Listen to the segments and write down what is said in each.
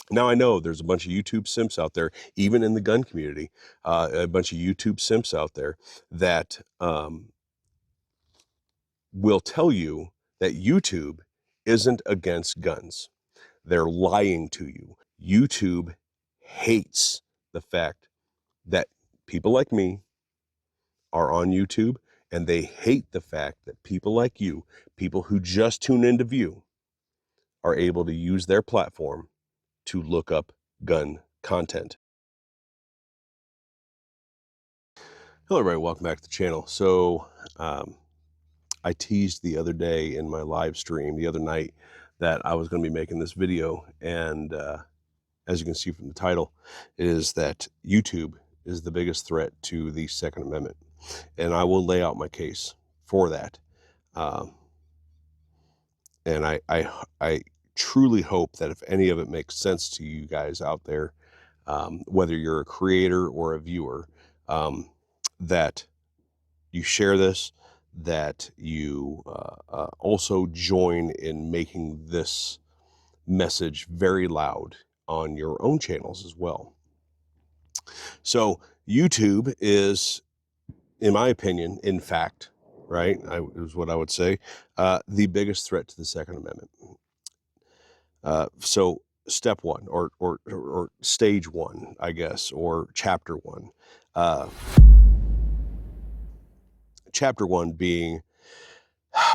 Now, I know there's a bunch of YouTube simps out there, even in the gun community, a bunch of YouTube simps out there that will tell you that YouTube isn't against guns. They're lying to you. YouTube hates the fact that people like me are on YouTube, and they hate the fact that people like you, people who just tune into view, are able to use their platform to look up gun content. Hello, everybody. Welcome back to the channel. So, I teased the other day in my live stream the other night that I was going to be making this video, and as you can see from the title, is that YouTube is the biggest threat to the Second Amendment, and I will lay out my case for that. And I truly hope that if any of it makes sense to you guys out there, whether you're a creator or a viewer, that you share this, that you also join in making this message very loud on your own channels as well. So YouTube is, in my opinion, in fact, right, is what I would say, the biggest threat to the Second Amendment. So step one, or stage one, I guess, or chapter one. Chapter one being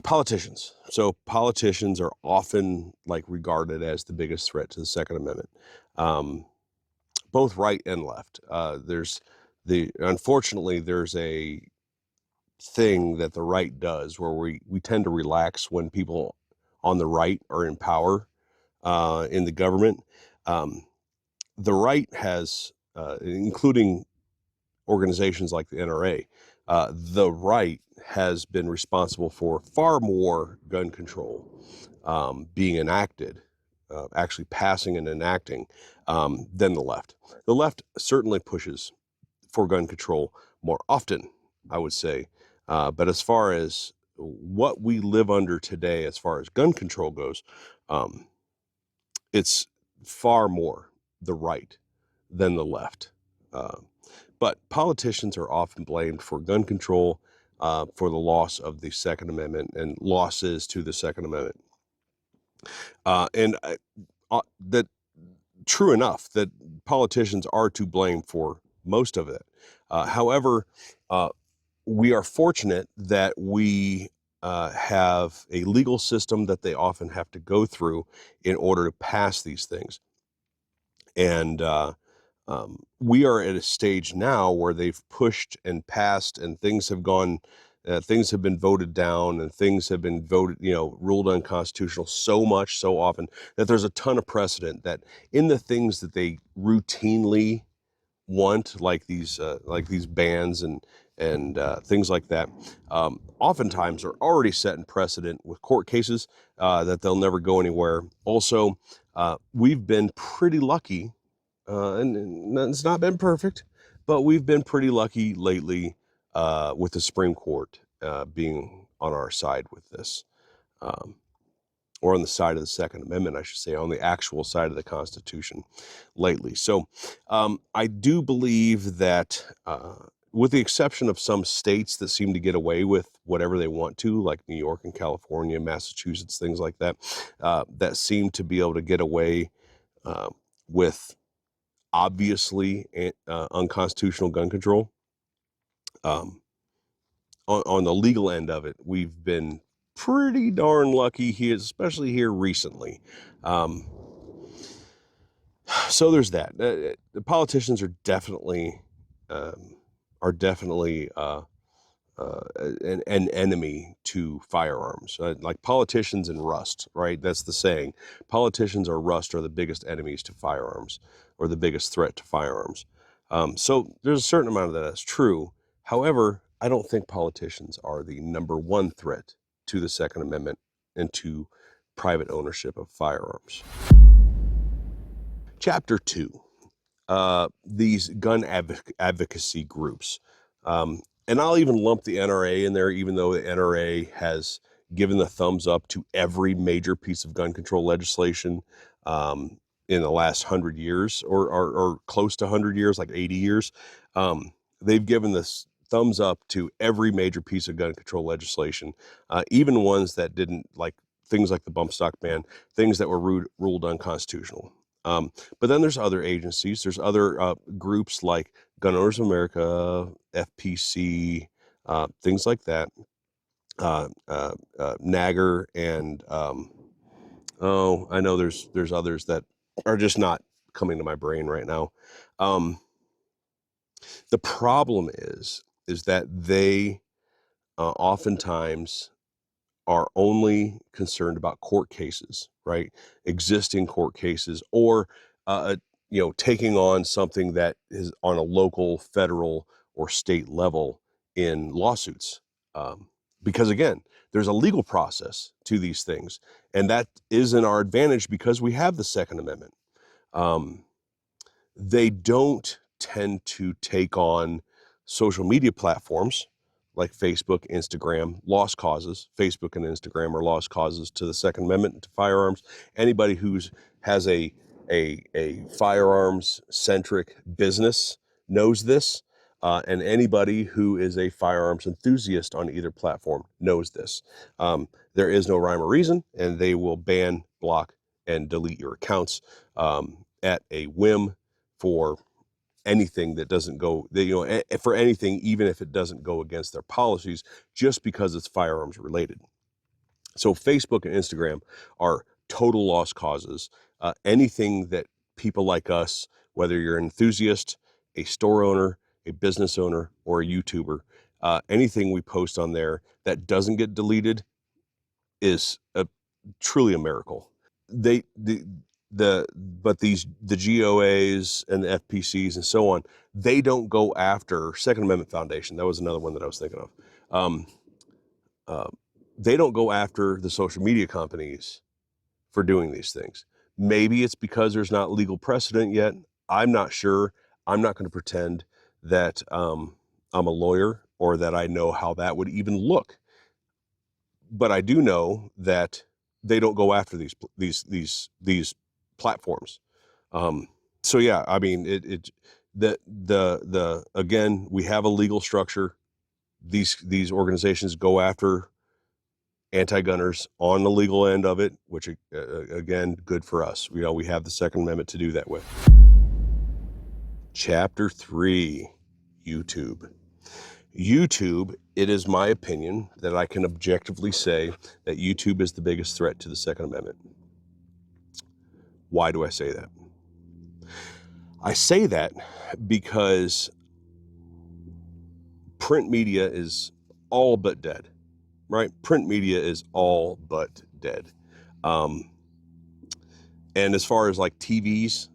politicians. So politicians are often regarded as the biggest threat to the Second Amendment, both right and left. Unfortunately, there's a thing that the right does where we tend to relax when people on the right are in power in the government. The right has, including organizations like the NRA, the right has been responsible for far more gun control being enacted, actually passing and enacting, than the left. The left certainly pushes for gun control more often, I would say. But as far as what we live under today, as far as gun control goes, it's far more the right than the left. But politicians are often blamed for gun control, for the loss of the Second Amendment and losses to the Second Amendment. That true enough that politicians are to blame for most of it. However, we are fortunate that we have a legal system that they often have to go through in order to pass these things. And we are at a stage now where they've pushed and passed, and things have gone, things have been voted down, and things have been voted, ruled unconstitutional so much, so often, that there's a ton of precedent that in the things that they routinely want, like these bans and things like that, oftentimes are already set in precedent with court cases that they'll never go anywhere. Also, we've been pretty lucky, and it's not been perfect, but we've been pretty lucky lately with the Supreme Court being on our side with this, or on the side of the Second Amendment, I should say, on the actual side of the Constitution lately. So I do believe that, with the exception of some states that seem to get away with whatever they want to, like New York and California, Massachusetts, things like that, that seem to be able to get away with obviously unconstitutional gun control. On the legal end of it, we've been pretty darn lucky here, especially here recently. So there's that. The politicians are definitely an enemy to firearms. Like politicians and rust, right? That's the saying. Politicians or rust are the biggest enemies to firearms, or the biggest threat to firearms. So there's a certain amount of that that's true. However, I don't think politicians are the number one threat to the Second Amendment and to private ownership of firearms. Chapter 2, these gun advocacy groups. And I'll even lump the NRA in there, even though the NRA has given the thumbs up to every major piece of gun control legislation in the last 100 years, or close to 100 years, like 80 years. They've given this thumbs up to every major piece of gun control legislation, even ones that didn't, like things like the bump stock ban, things that were ruled unconstitutional. But then there's other agencies, there's other groups like Gun Owners of America, FPC, things like that, NAGR, and I know there's others that are just not coming to my brain right now. The problem is that they oftentimes are only concerned about court cases, right? Existing court cases, or taking on something that is on a local, federal, or state level in lawsuits. Because again, there's a legal process to these things, and that is in our advantage because we have the Second Amendment. They don't tend to take on social media platforms like Facebook, Instagram, lost causes. Facebook and Instagram are lost causes to the Second Amendment, to firearms. Anybody has a firearms centric business knows this, and anybody who is a firearms enthusiast on either platform knows this. There is no rhyme or reason, and they will ban, block, and delete your accounts at a whim for anything that doesn't go, for anything, even if it doesn't go against their policies, just because it's firearms related. So Facebook and Instagram are total lost causes. Anything that people like us, whether you're an enthusiast, a store owner, a business owner, or a YouTuber, anything we post on there that doesn't get deleted is truly a miracle. The GOAs and the FPCs and so on, they don't go after Second Amendment Foundation. That was another one that I was thinking of. They don't go after the social media companies for doing these things. Maybe it's because there's not legal precedent yet. I'm not sure. I'm not going to pretend that I'm a lawyer or that I know how that would even look. But I do know that they don't go after these platforms. So yeah, I mean, again, we have a legal structure. These organizations go after anti-gunners on the legal end of it, which again, good for us. We have the Second Amendment to do that with. Chapter 3, YouTube. YouTube, it is my opinion that I can objectively say that YouTube is the biggest threat to the Second Amendment. Why do I say that? I say that because print media is all but dead, right? Print media is all but dead. And as far as like TVs,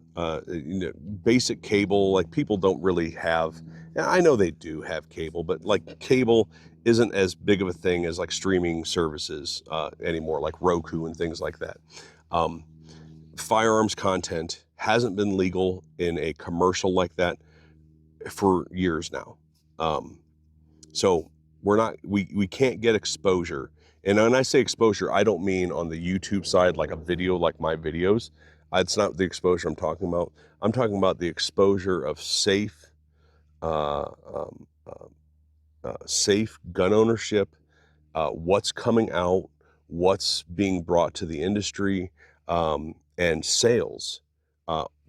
basic cable, like people don't really have, I know they do have cable, but like cable isn't as big of a thing as like streaming services anymore, like Roku and things like that. Firearms content hasn't been legal in a commercial like that for years now. So we can't get exposure. And when I say exposure, I don't mean on the YouTube side, like a video like my videos. It's not the exposure I'm talking about. I'm talking about the exposure of safe gun ownership, what's coming out, what's being brought to the industry, and sales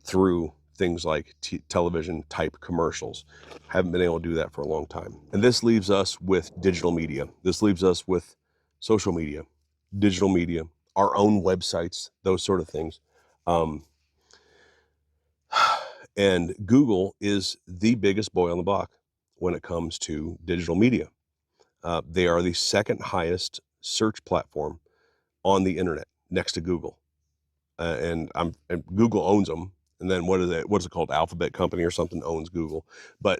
through things like television type commercials. Haven't been able to do that for a long time. And this leaves us with digital media. This leaves us with social media, digital media, our own websites, those sort of things. And Google is the biggest boy on the block when it comes to digital media. They are the second highest search platform on the internet, next to Google. And Google owns them. And then what's it called? Alphabet Company or something owns Google. But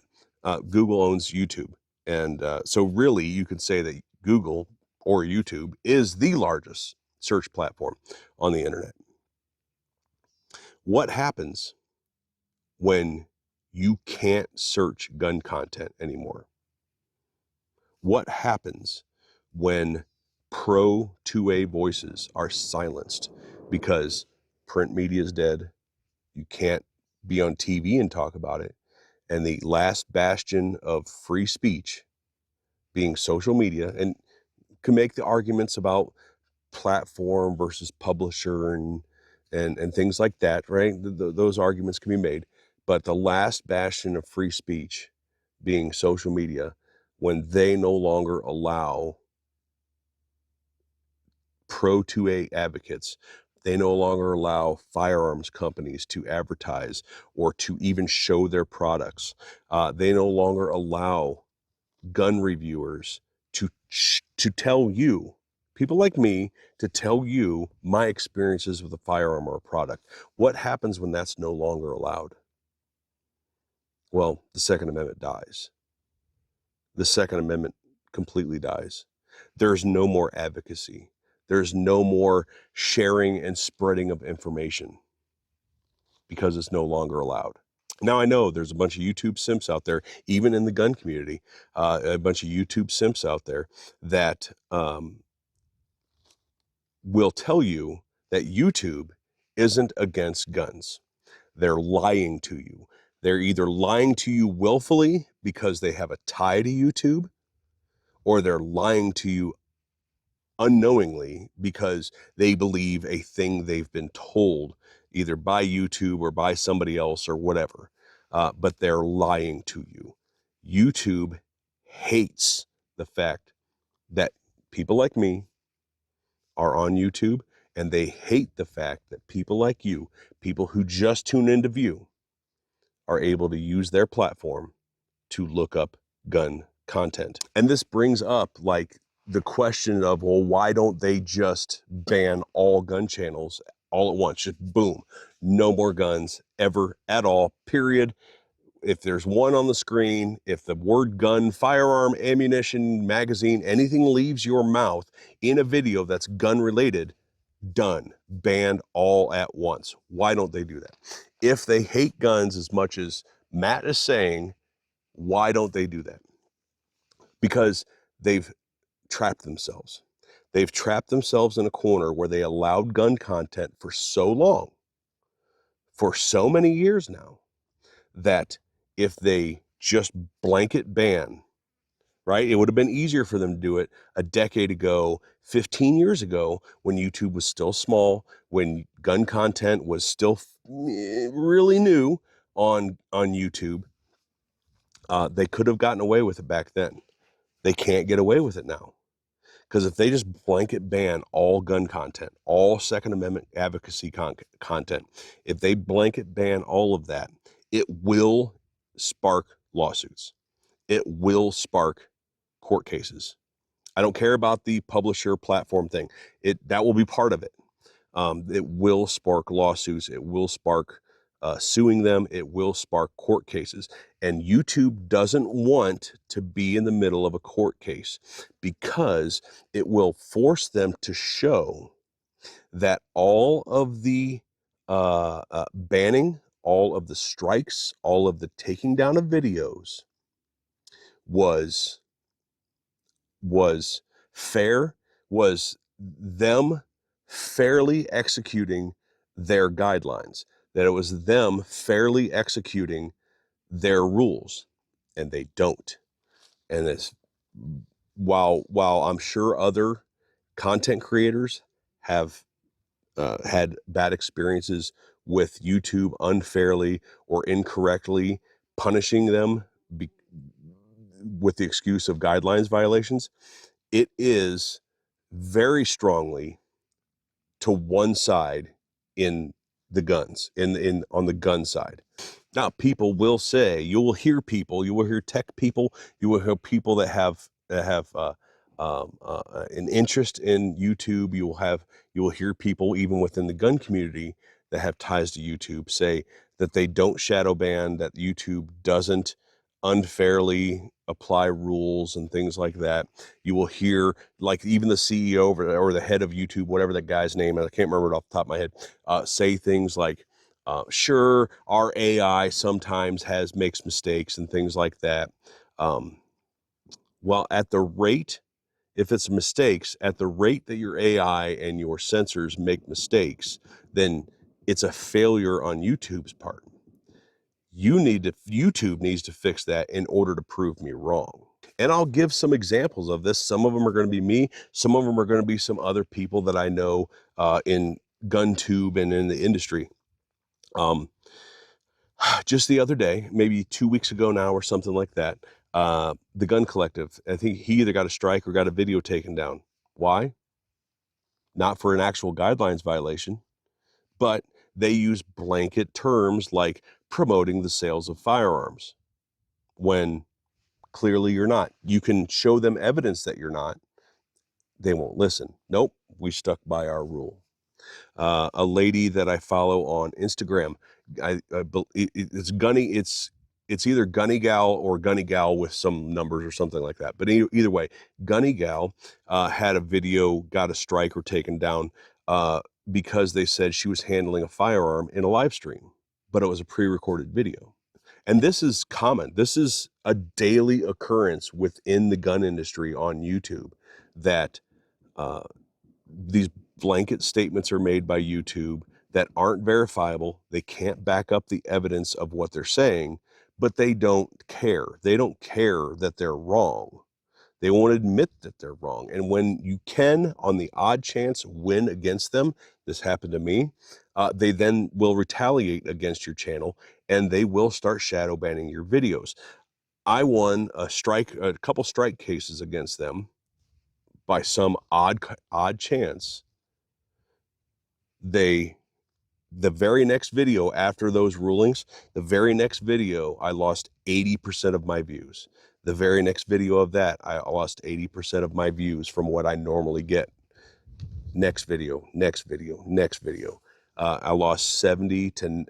Google owns YouTube. And so really you could say that Google or YouTube is the largest search platform on the internet. What happens when you can't search gun content anymore? What happens when pro 2A voices are silenced because print media is dead, You can't be on TV and talk about it. And the last bastion of free speech being social media, and can make the arguments about platform versus publisher and things like that, right? Those arguments can be made. But the last bastion of free speech being social media, when they no longer allow pro 2A advocates, they no longer allow firearms companies to advertise or to even show their products. They no longer allow gun reviewers to tell you, people like me, to tell you my experiences with a firearm or a product. What happens when that's no longer allowed? Well, the Second Amendment dies. The Second Amendment completely dies. There's no more advocacy. There's no more sharing and spreading of information because it's no longer allowed. Now, I know there's a bunch of YouTube simps out there, even in the gun community, a bunch of YouTube simps out there that will tell you that YouTube isn't against guns. They're lying to you. They're either lying to you willfully because they have a tie to YouTube, or they're lying to you unknowingly because they believe a thing they've been told either by YouTube or by somebody else or whatever. But they're lying to you. YouTube hates the fact that people like me are on YouTube, and they hate the fact that people like you, people who just tune into view, are able to use their platform to look up gun content. And this brings up like the question of, well, why don't they just ban all gun channels all at once? Just boom, no more guns ever at all, period. If there's one on the screen, if the word gun, firearm, ammunition, magazine, anything leaves your mouth in a video that's gun related, done, banned all at once. Why don't they do that? If they hate guns as much as Matt is saying, why don't they do that? Because they've trapped themselves. They've trapped themselves in a corner where they allowed gun content for so long, for so many years now, that if they just blanket ban, right? It would have been easier for them to do it a decade ago, 15 years ago, when YouTube was still small, when gun content was still really new on YouTube. They could have gotten away with it back then. They can't get away with it now. Because if they just blanket ban all gun content, all Second Amendment advocacy content, if they blanket ban all of that, it will spark lawsuits. It will spark court cases. I don't care about the publisher platform thing. That will be part of it. It will spark lawsuits. It will spark suing them. It will spark court cases. And YouTube doesn't want to be in the middle of a court case because it will force them to show that all of the banning, all of the strikes, all of the taking down of videos was fair, was them fairly executing their guidelines, that it was them fairly executing their rules, and they don't. And it's while I'm sure other content creators have had bad experiences with YouTube unfairly or incorrectly punishing them with the excuse of guidelines violations, it is very strongly to one side in the guns, in on the gun side. Now, people will say, you will hear tech people, you will hear people that have an interest in YouTube. You will hear people even within the gun community that have ties to YouTube say that they don't shadow ban, that YouTube doesn't unfairly apply rules and things like that. You will hear like even the CEO or the head of YouTube, whatever that guy's name, I can't remember it off the top of my head, say things like, sure, our AI sometimes makes mistakes and things like that. Well, at the rate, if it's mistakes, at the rate that your AI and your sensors make mistakes, then It's a failure on YouTube's part. YouTube needs to fix that in order to prove me wrong. And I'll give some examples of this. Some of them are going to be me. Some of them are going to be some other people that I know in GunTube and in the industry. Just the other day, maybe 2 weeks ago now or something like that, the Gun Collective, I think he either got a strike or got a video taken down. Why? Not for an actual guidelines violation, but they use blanket terms like promoting the sales of firearms when clearly you're not. You can show them evidence that you're not. They won't listen. Nope, we stuck by our rule. A lady that I follow on Instagram, it's Gunny. It's either Gunny Gal or Gunny Gal with some numbers or something like that. But either way, Gunny Gal had a video, got a strike or taken down because they said she was handling a firearm in a live stream, but it was a pre-recorded video. And this is common. This is a daily occurrence within the gun industry on YouTube, that these blanket statements are made by YouTube that aren't verifiable. They can't back up the evidence of what they're saying, but they don't care. They don't care that they're wrong. They won't admit that they're wrong. And when you can, on the odd chance, win against them, this happened to me, they then will retaliate against your channel and they will start shadow banning your videos. I won a couple strike cases against them by some odd chance. The very next video after those rulings, the very next video, I lost 80% of my views. The very next video of that, I lost 80% of my views from what I normally get. Next video, next video, next video. I lost 70 to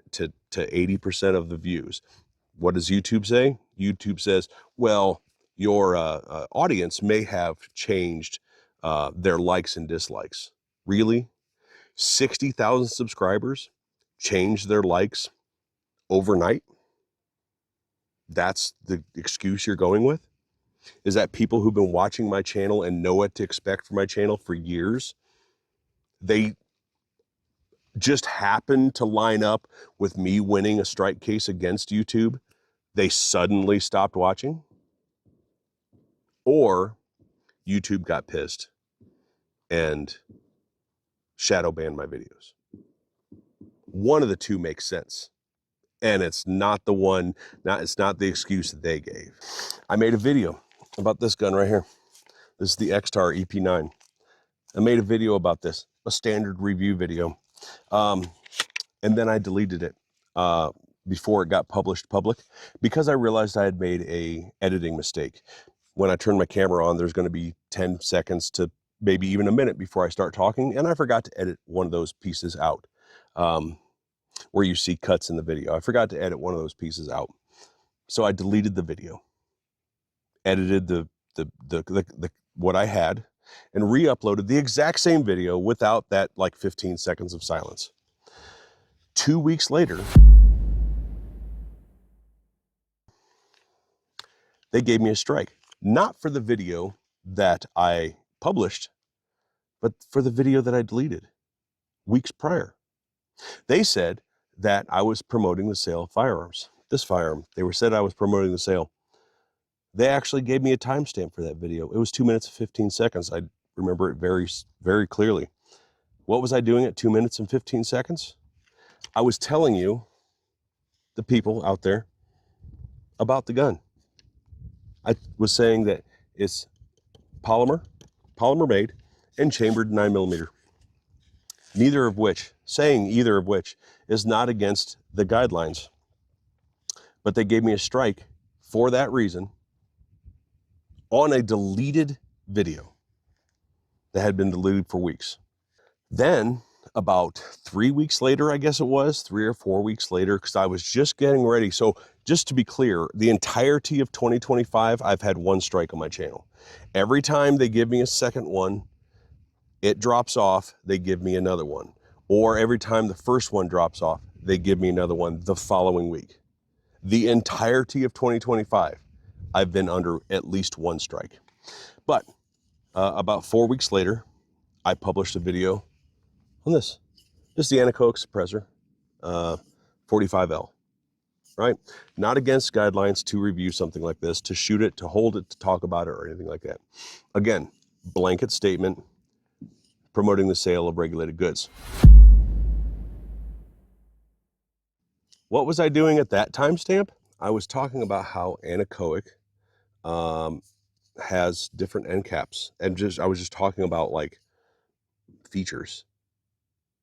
80% of the views. What does YouTube say? YouTube says, well, your audience may have changed their likes and dislikes. Really? 60,000 subscribers change their likes overnight? That's the excuse you're going with? Is that people who've been watching my channel and know what to expect from my channel for years, they just happen to line up with me winning a strike case against YouTube, they suddenly stopped watching? Or YouTube got pissed and shadow banned my videos? One of the two makes sense. And it's not the one, it's not the excuse that they gave. I made a video about this gun right here. This is the XTAR EP9. I made a video about this, a standard review video. And then I deleted it before it got published public because I realized I had made a editing mistake. When I turn my camera on, there's going to be 10 seconds to maybe even a minute before I start talking. And I forgot to edit one of those pieces out. Where you see cuts in the video. I forgot to edit one of those pieces out. So I deleted the video, edited the what I had, and re-uploaded the exact same video without that like 15 seconds of silence. 2 weeks later, they gave me a strike. Not for the video that I published, but for the video that I deleted weeks prior. They said that I was promoting the sale of firearms. This firearm, said I was promoting the sale. They actually gave me a timestamp for that video. It was 2 minutes and 15 seconds. I remember it very, very clearly. What was I doing at 2 minutes and 15 seconds? I was telling you, the people out there, about the gun. I was saying that it's polymer made, and chambered 9mm. Either of which is not against the guidelines. But they gave me a strike for that reason on a deleted video that had been deleted for weeks. Then about 3 weeks later, I guess it was 3 or 4 weeks later, because I was just getting ready. So just to be clear, the entirety of 2025, I've had one strike on my channel. Every time they give me a second one, it drops off, they give me another one. Or every time the first one drops off, they give me another one the following week. The entirety of 2025, I've been under at least one strike. But about 4 weeks later, I published a video on this. This is the anechoic suppressor. 45L, right? Not against guidelines to review something like this, to shoot it, to hold it, to talk about it, or anything like that. Again, blanket statement promoting the sale of regulated goods. What was I doing at that timestamp? I was talking about how anechoic has different end caps, and I was just talking about like features.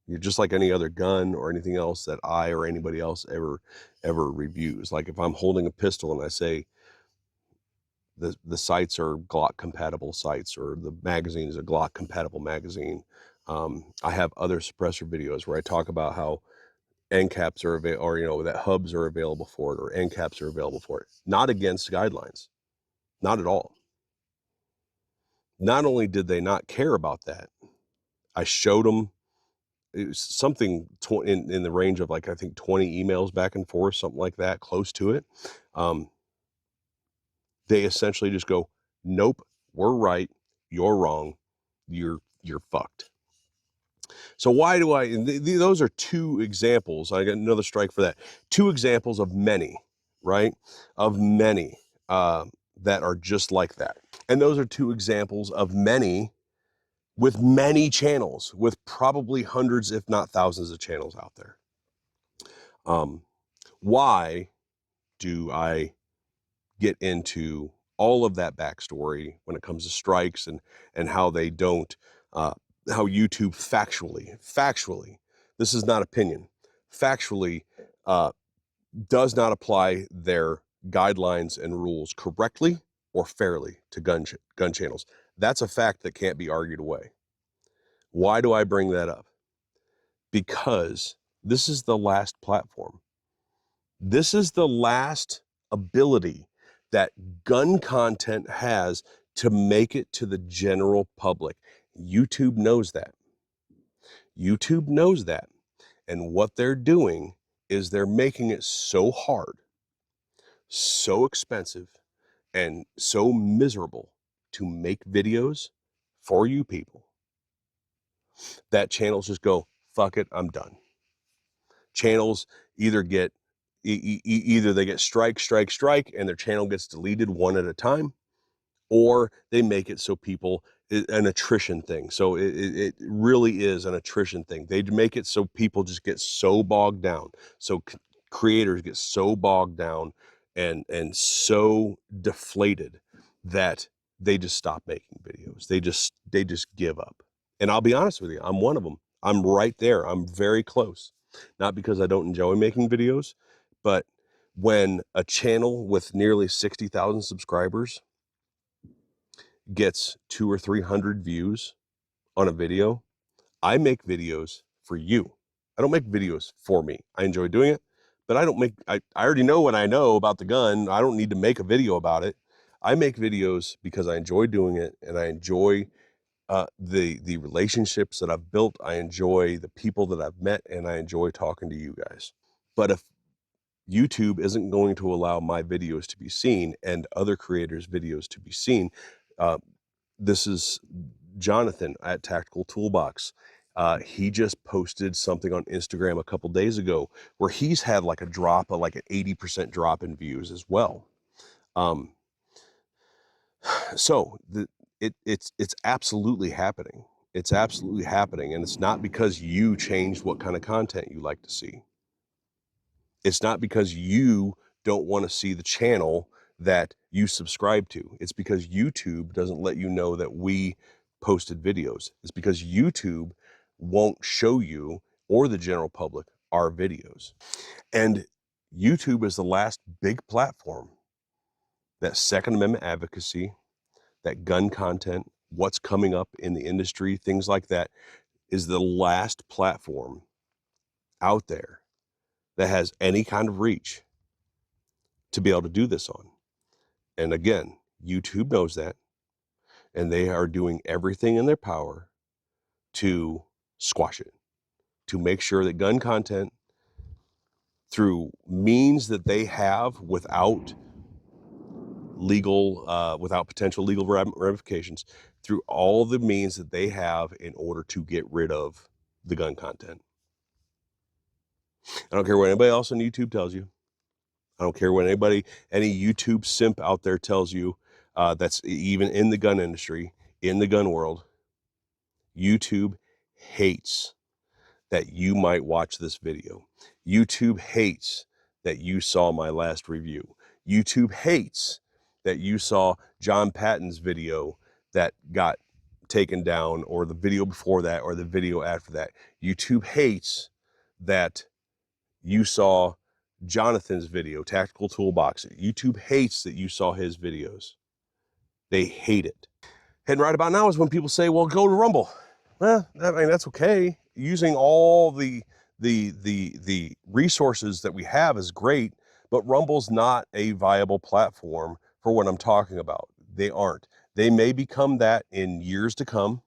You're just like any other gun or anything else that I or anybody else ever reviews. Like if I'm holding a pistol and I say the sights are Glock compatible sights, or the magazine is a Glock compatible magazine. I have other suppressor videos where I talk about how end caps are available, or, you know, that hubs are available for it, or end caps are available for it. Not against guidelines, not at all. Not only did they not care about that, I showed them. It was something in the range of like, I think 20 emails back and forth, something like that, close to it. They essentially just go, nope, we're right, you're wrong, you're fucked. So why do I, those are two examples. I got another strike for that. Two examples of many, right? Of many that are just like that. And those are two examples of many with many channels, with probably hundreds, if not thousands of channels out there. Why do I get into all of that backstory when it comes to strikes and how they don't, how YouTube factually, this is not opinion, factually does not apply their guidelines and rules correctly or fairly to gun channels. That's a fact that can't be argued away. Why do I bring that up? Because this is the last platform. This is the last ability that gun content has to make it to the general public. YouTube knows that. YouTube knows that. And what they're doing is they're making it so hard, so expensive, and so miserable to make videos for you people that channels just go, fuck it, I'm done. Channels either get either they get strike, and their channel gets deleted one at a time, or they make it so people, an attrition thing. So it really is an attrition thing. They make it so people just get so bogged down. So creators get so bogged down and so deflated that they just stop making videos. They just give up. And I'll be honest with you, I'm one of them. I'm right there. I'm very close. Not because I don't enjoy making videos, but when a channel with nearly 60,000 subscribers gets 200 or 300 views on a video, I make videos for you. I don't make videos for me. I enjoy doing it, but I already know what I know about the gun. I don't need to make a video about it. I make videos because I enjoy doing it, and I enjoy the relationships that I've built. I enjoy the people that I've met, and I enjoy talking to you guys. But if YouTube isn't going to allow my videos to be seen and other creators' videos to be seen, this is Jonathan at Tactical Toolbox. He just posted something on Instagram a couple days ago where he's had like an 80% drop in views as well. So it's absolutely happening. It's absolutely happening. And it's not because you changed what kind of content you like to see. It's not because you don't want to see the channel that you subscribe to. It's because YouTube doesn't let you know that we posted videos. It's because YouTube won't show you or the general public our videos. And YouTube is the last big platform that Second Amendment advocacy, that gun content, what's coming up in the industry, things like that, is the last platform out there that has any kind of reach to be able to do this on. And again, YouTube knows that, and they are doing everything in their power to squash it, to make sure that gun content, through means that they have without potential legal ramifications, through all the means that they have in order to get rid of the gun content. I don't care what anybody else on YouTube tells you. I don't care what any YouTube simp out there tells you, that's even in the gun industry, in the gun world. YouTube hates that you might watch this video. YouTube hates that you saw my last review. YouTube hates that you saw John Patton's video that got taken down, or the video before that, or the video after that. YouTube hates that you saw Jonathan's video, Tactical Toolbox. YouTube hates that you saw his videos. They hate it. And right about now is when people say, well, go to Rumble. Well, I mean, that's okay. Using all the resources that we have is great, but Rumble's not a viable platform for what I'm talking about. They aren't. They may become that in years to come.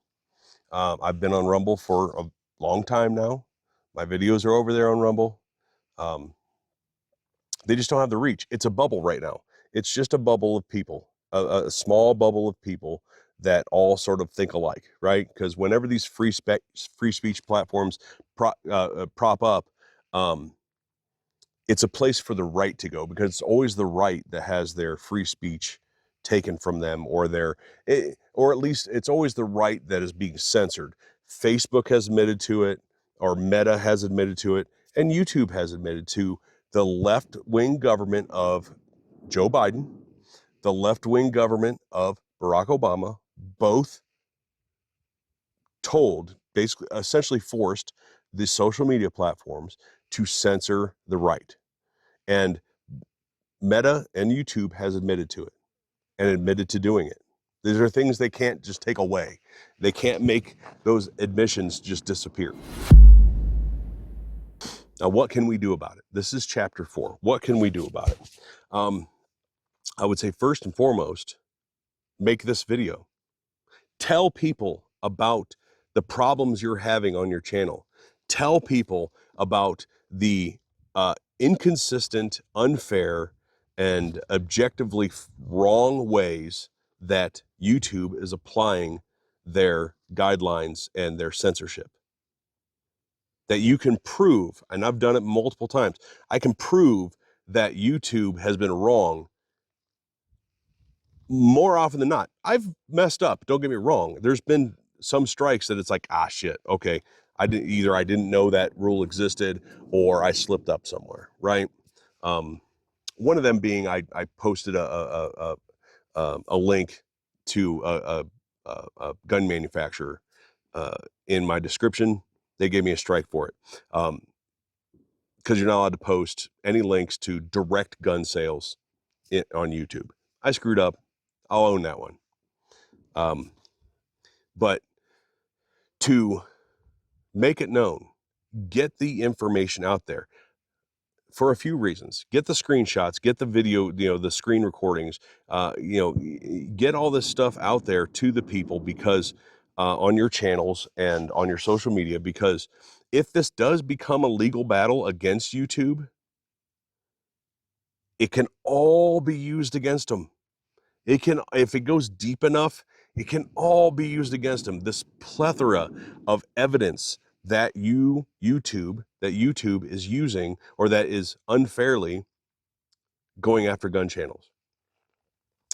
I've been on Rumble for a long time now. My videos are over there on Rumble. They just don't have the reach. It's a bubble right now. It's just a bubble of people, a small bubble of people that all sort of think alike, right? Because whenever these free speech platforms prop up, it's a place for the right to go, because it's always the right that has their free speech taken from them, or or at least it's always the right that is being censored. Facebook has admitted to it, or Meta has admitted to it, and YouTube has admitted to the left-wing government of Joe Biden, the left-wing government of Barack Obama, both told, basically, essentially forced the social media platforms to censor the right. And Meta and YouTube has admitted to it and admitted to doing it. These are things they can't just take away. They can't make those admissions just disappear. Now, what can we do about it? This is chapter 4. What can we do about it? I would say, first and foremost, make this video. Tell people about the problems you're having on your channel. Tell people about the inconsistent, unfair, and objectively wrong ways that YouTube is applying their guidelines and their censorship. That you can prove, and I've done it multiple times, I can prove that YouTube has been wrong more often than not. I've messed up, don't get me wrong. There's been some strikes that it's like, shit, okay, I didn't know that rule existed, or I slipped up somewhere, right? One of them being I posted a link to a gun manufacturer in my description. They gave me a strike for it, because you're not allowed to post any links to direct gun sales on YouTube. I screwed up. I'll own that one. But to make it known, get the information out there for a few reasons. Get the screenshots, get the video, the screen recordings, get all this stuff out there to the people, because on your channels and on your social media, because if this does become a legal battle against YouTube, it can all be used against them. It can, if it goes deep enough, it can all be used against them. This plethora of evidence that YouTube is using, or that is unfairly going after gun channels.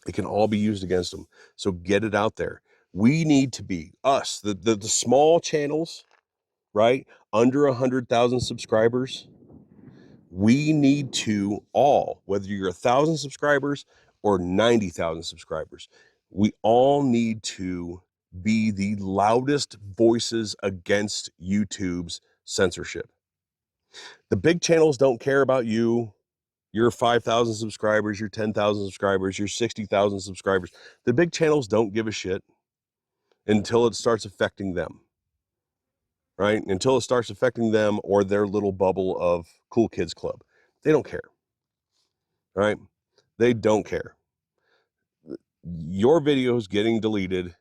It can all be used against them. So get it out there. We need to be, us, the small channels, right? Under 100,000 subscribers. We need to all, whether you're 1,000 subscribers or 90,000 subscribers, we all need to be the loudest voices against YouTube's censorship. The big channels don't care about you. Your 5,000 subscribers, your 10,000 subscribers, your 60,000 subscribers. The big channels don't give a shit until it starts affecting them, right? Until it starts affecting them or their little bubble of cool kids club. They don't care, right? They don't care. Your videos getting deleted,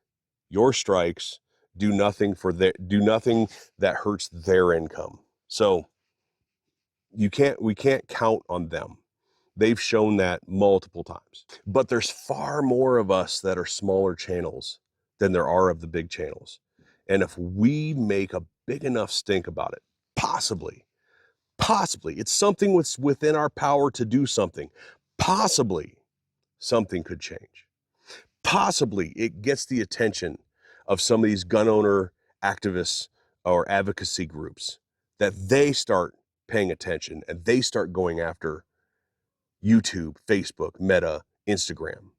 your strikes do nothing that hurts their income. So we can't count on them. They've shown that multiple times. But there's far more of us that are smaller channels than there are of the big channels. And if we make a big enough stink about it, possibly Possibly, it's something within our power to do something. Possibly, something could change. Possibly, it gets the attention of some of these gun owner activists or advocacy groups, that they start paying attention and they start going after YouTube, Facebook, Meta, Instagram,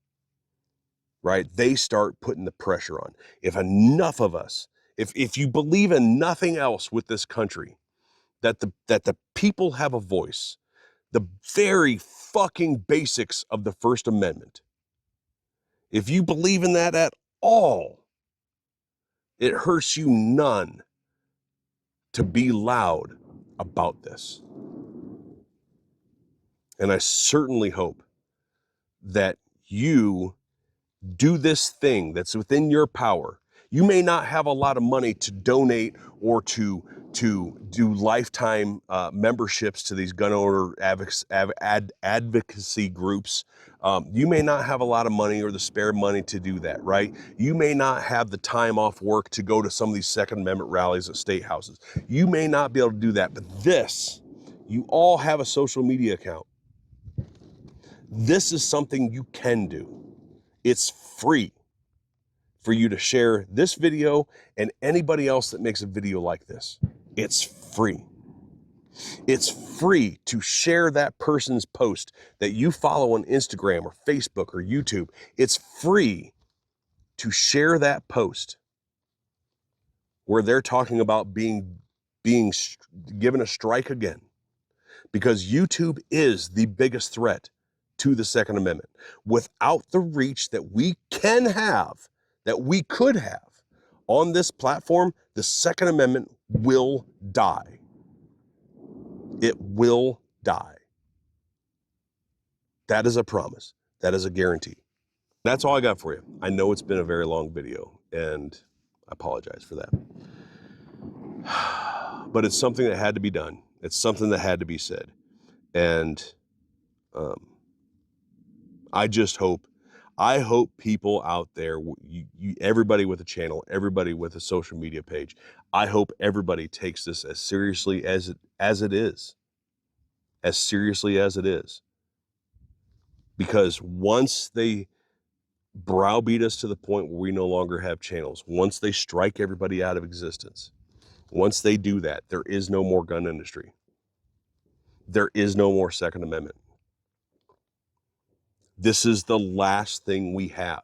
right? They start putting the pressure on. If enough of us, if you believe in nothing else with this country, that the people have a voice, the very fucking basics of the First Amendment, if you believe in that at all, it hurts you none to be loud about this. And I certainly hope that you do this thing that's within your power. You may not have a lot of money to donate or to do lifetime memberships to these gun owner advocacy groups. You may not have a lot of money or the spare money to do that, right? You may not have the time off work to go to some of these Second Amendment rallies at state houses. You may not be able to do that, but this, you all have a social media account. This is something you can do. It's free for you to share this video and anybody else that makes a video like this. It's free. It's free to share that person's post that you follow on Instagram or Facebook or YouTube. It's free to share that post where they're talking about being given a strike again, because YouTube is the biggest threat to the Second Amendment. Without the reach that we can have, that we could have on this platform, the Second Amendment will die. It will die. That is a promise. That is a guarantee. That's all I got for you. I know it's been a very long video, and I apologize for that. But it's something that had to be done. It's something that had to be said. And I hope people out there, everybody with a channel, everybody with a social media page, I hope everybody takes this as seriously as it is. As seriously as it is. Because once they browbeat us to the point where we no longer have channels, once they strike everybody out of existence, once they do that, there is no more gun industry. There is no more Second Amendment. This is the last thing we have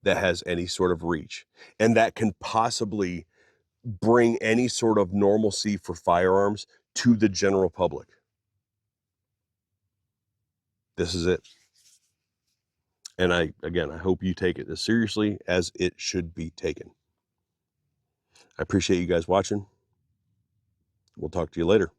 that has any sort of reach and that can possibly bring any sort of normalcy for firearms to the general public. This is it. And I hope you take it as seriously as it should be taken. I appreciate you guys watching. We'll talk to you later.